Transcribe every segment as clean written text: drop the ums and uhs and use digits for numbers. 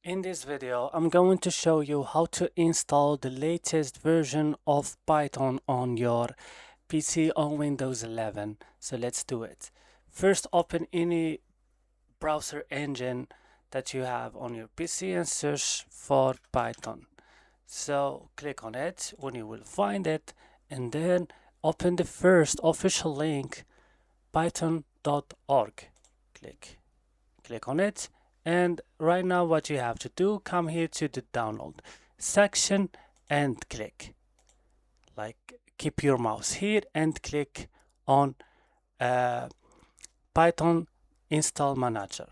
In this video, I'm going to show you how to install the latest version of Python on your PC on Windows 11. So let's do it. First, open any browser engine that you have on your PC and search for Python. So click on it when you will find it, and then open the first official link, python.org. Click on it, and right now what you have to do, come here to the download section and click, keep your mouse here and click on Python install manager.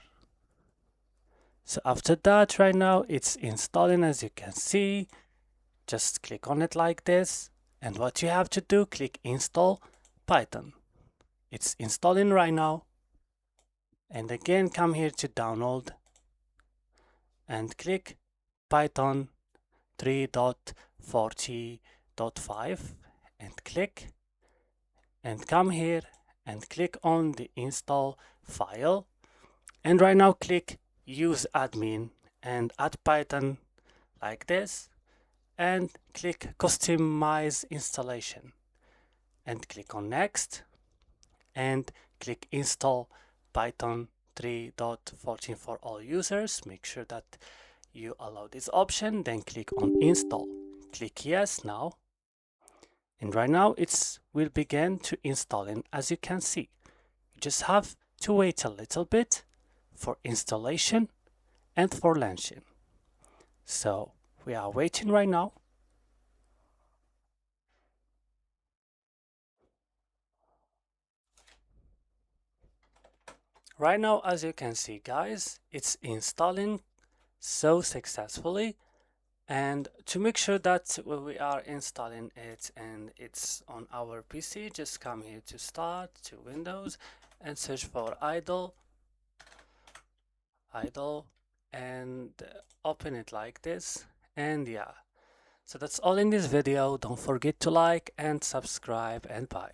So after that, right now it's installing, as you can see. Just click on it like this, and what you have to do, click install Python. It's installing right now. And again, come here to download and click Python 3.40.5 and click, and come here and click on the install file, and right now click use admin and add Python like this, and click customize installation and click on next, and click install Python 3.14 for all users. Make sure that you allow this option, then click on install. Click yes now, and right now it will begin to installing. As you can see, you just have to wait a little bit for installation and for launching. So we are waiting right now. Right now, as you can see, guys, it's installing so successfully. And to make sure that we are installing it and it's on our PC, just come here to start, to Windows, and search for idle, and open it like this. And yeah, so that's all in this video. Don't forget to like and subscribe, and bye.